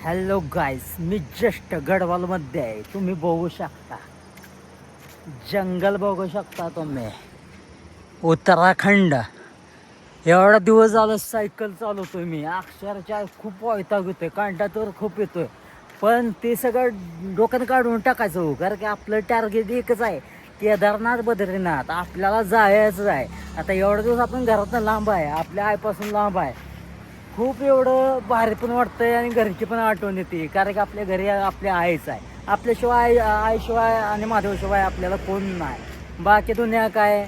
Hello गाईस, मी just गडवालमध्ये आहे. तुम्ही बघू शकता, जंगल बघू शकता तुम्ही. उत्तराखंड. एवढा दिवस झाला सायकल चालवतोय मी. अक्षरशः खूप वैताग येतोय, कांटावर खूप येतोय. पण ते सगळं डोक्यात काढून टाकायचं हो, कारण की आपलं टार्गेट एकच आहे, केदारनाथ बद्रीनाथ. आपल्याला जायचं आहे. आता एवढा दिवस आपण घरातून लांब आहे, आपल्या आईपासून लांब आहे. खूप एवढं भारी पण वाटतंय आणि घरची पण आठवण येते, कारण की आपल्या घरी आपल्या आईच आहे. आपल्याशिवाय आईशिवाय आणि माधवशिवाय आपल्याला कोण नाही. बाकी दुनिया काय,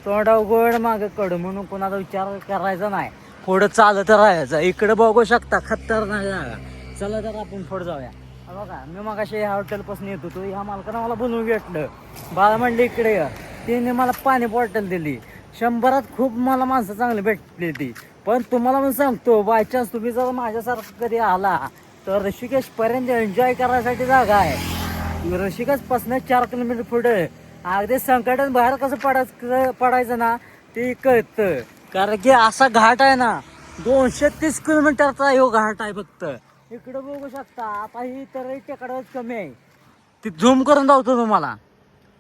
तोंडा उघड मागं कड म्हणून कोणाचा विचार करायचा नाही. पुढं चालत राहायचं. इकडं बघू शकता खतरनाक जागा. चला तर आपण पुढं जाऊया. बघा, मी मगाशी ह्या हॉटेलपासून येत होतो. ह्या मालकानं मला बोलवून घेतलं. बाळा म्हणले इकडे या. तिने मला पाणी बॉटल दिली. 100त खूप मला माणसं चांगली भेटली ती. पण तुम्हाला मी सांगतो, बायचान्स तुम्ही जर माझ्यासारखं कधी आला तर ऋषिकेशपर्यंत एन्जॉय करायसाठी जागा आहे. ऋषिकेशपासून 4 किलोमीटर पुढे अगदी संकटात बाहेर कसं पडायचं ना ते कळतं. कारण की असा घाट आहे ना, 230 किलोमीटरचा ह्यो घाट आहे फक्त. इकडं बघू शकता. आता ही तर टेकडाच कमी आहे. ती झूम करून दावतो तुम्हाला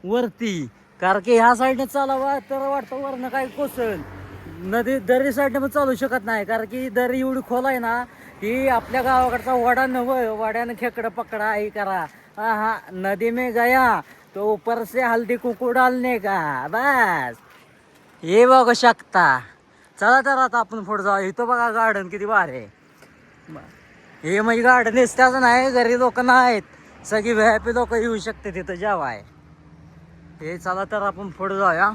वरती, कारण की ह्या साईडने चालावा तर वाटतं वरनं काय कोसल. नदी दरी साईडने पण चालू शकत नाही, कारण की दरी एवढी खोल आहे ना की आपल्या गावाकडचा वडा नव्हे, वड्यानं खेकडं पकडा हे करा. हा हा, नदी में गया तो ऊपर से हल्दी कुकू डालने का बस. हे बघू शकता. चला तर आता आपण पुढे जाऊ. इथं बघा गार्डन किती भारी आहे. हे म्हणजे गार्डन दिसताच नाही, घरी लोक नाहीत, सगळी व्हीआयपी लोक येऊ शकते तिथं जेवाय. हे चला तर आपण पुढे जाऊया.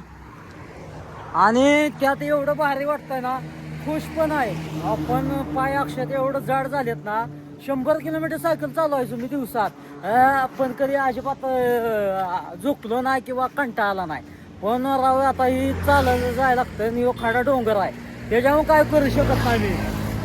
आणि त्यात एवढं भारी वाटतंय ना, खुश पण आहे. आपण पाय अक्षरात एवढं जाड झालेत ना, 100 किलोमीटर सायकल चालवायचो मी दिवसात. पण कधी अजिबात झोपलो नाही किंवा कंटाळा आला नाही. पण राव, आता ही चालत जायला लागतं आणि ह्यो खाडा डोंगर आहे, त्याच्यामुळे काय करू शकत नाही मी.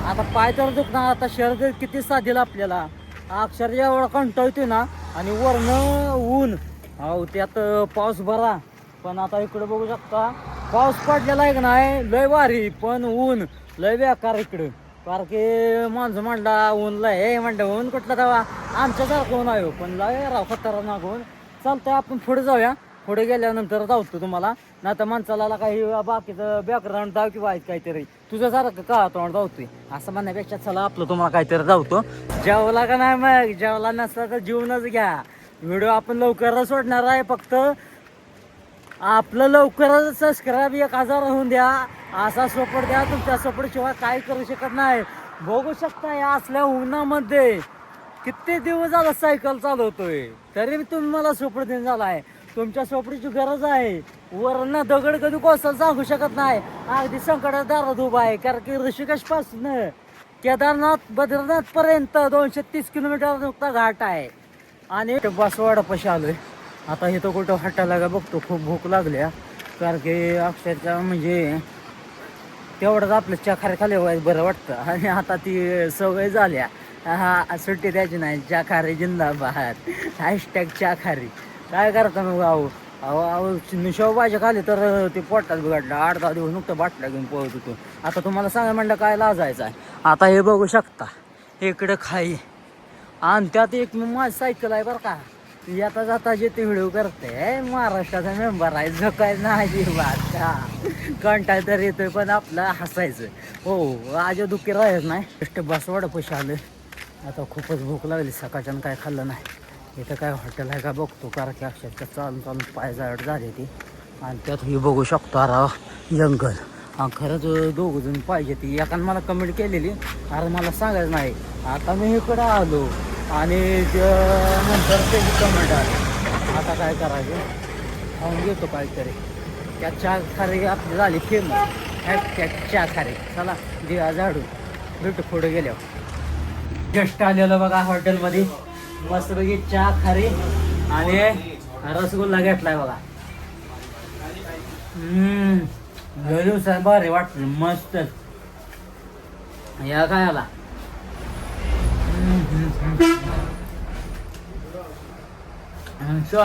आता पाय तर दुखणार. आता शरीर किती साधेल आपल्याला. अक्षरशः एवढा कंटाळा येतोय ना, आणि वरनं ऊन. अहो, त्यात पाऊस भरा. पण आता इकडे बघू शकता, पाऊस पडलेला आहे का नाही, लय भारी. पण ऊन लय बेकार इकडं. कारण की माणसं म्हणला ऊन लय, हे म्हणलं ऊन कुठलं तेव्हा आमच्यासारखं ऊन आहे, पण लय राव खतरनाक ऊन. चालतंय आपण पुढे जाऊया. पुढे गेल्यानंतर जाऊतो तुम्हाला. नाही तर माणसाला काही बाकीचं बॅकग्राऊंड दाव किंवा काहीतरी तुझ्यासारखं का तोंड धावतोय असं म्हणण्यापेक्षा चला आपलं तुम्हाला काहीतरी धावतो. जेवला का नाही? मग जेवला नसता तर जेवूनच घ्या. व्हिडिओ आपण लवकरच सोडणार आहे. फक्त आपलं लवकरच सबस्क्राईब 1000 होऊन द्या. असा सपोर्ट द्या. तुमच्या सपोर्ट शिवाय काय करू शकत नाही. बघू शकता या असल्या उन्हामध्ये किती दिवस झाला सायकल चालवतोय, तरी तुम्ही मला सपोर्ट देऊन झालाय. तुमच्या सपोर्टची गरज आहे. वरनं दगड कधी कोसळ सांगू शकत नाही. अगदी संकटात दारात उभा आहे, कारण की ऋषिकेश पासून केदारनाथ बद्रीनाथ पर्यंत 230 किलोमीटर नुकता घाट आहे. आणि बसवाडापाशी आलोय. आता इथं कुठं हॉटेलला का बघतो, खूप भूक लागल्या. कारण की अक्षरशः म्हणजे तेवढंच आपलं चखारी खाली व्हायचं बरं वाटतं. आणि आता ती सवय झाल्या. हा, सुट्टी द्यायची नाही. चाखारी जिंदाबाद, हॅशटॅग चाखारी. काय करता मग? अहो अहो अहो शेवभाजी खाली तर ते पोटात बिघडलं. 8-10 दिवस नुकतं बाटल्या घेऊन पळत होतो. आता तुम्हाला सांगा म्हणलं काय लाजायचं आहे. आता हे बघू शकता, इकडं खाई. आणि त्यात एक माझी सायकल आहे बरं का. येता जाता जे ते व्हिडिओ करते, महाराष्ट्राचा मेंबर आहे. जो काय नाही बात का कंटाळ तर येतोय, पण आपलं हसायचं. हो, आज दुःखी राहत नाही. जस्ट बसवाडा पैसे आलं. आता खूपच भूक लागली, सकाळच्यानं काय खाल्लं नाही. इथं काय हॉटेल आहे का बघतो, कारण की अक्षरशः चालून चालून पाय जाड झाले ती. आणि त्यात हे बघू शकतो राव, जंगल. हा, खरंच दोघं जण पाहिजे. ती एकानं मला कमेंट केलेली, अरे मला सांगायचं नाही. आता मी इकडं आलो आणि नंतर त्याची कमेंट आली. आता काय करायचं, खाऊन घेतो काहीतरी. त्या चहा खारी आपली झाली फेमस. हॅशटॅग चहा खारी. चला दिवा झाडून भेटू पुढे गेल्यावर. जस्ट आलेलं बघा हॉटेलमध्ये, मस्तपैकी चहा खारी आणि रसगुल्ला घेतलाय बघा. लय दिवसात भारी वाटलं, मस्त. या काय आला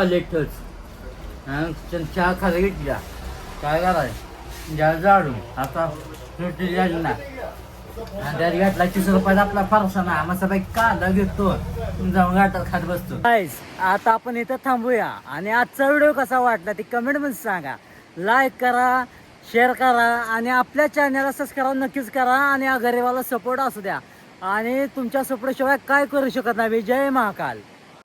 लेटच चहा खाली घेतल्या. काय करायचं, ज्या झाडून आता सुट्टी द्यायची नाही. आणि त्यात घेतला 30 रुपयाचा आपला फरसाना मस्त पैकी कांदा घेतो जाऊन गाठात खात बसतो. गाईस आता आपण इथं थांबूया आणि आजचा व्हिडिओ कसा वाटला ते कमेंट मध्ये सांगा. लाईक करा, शेअर करा आणि आपल्या चॅनलला सबस्क्राईब नक्कीच करा आणि या गरिबाला सपोर्ट असू द्या. आणि तुमच्या सपोर्टशिवाय काय करू शकत नाही. जय महाकाल.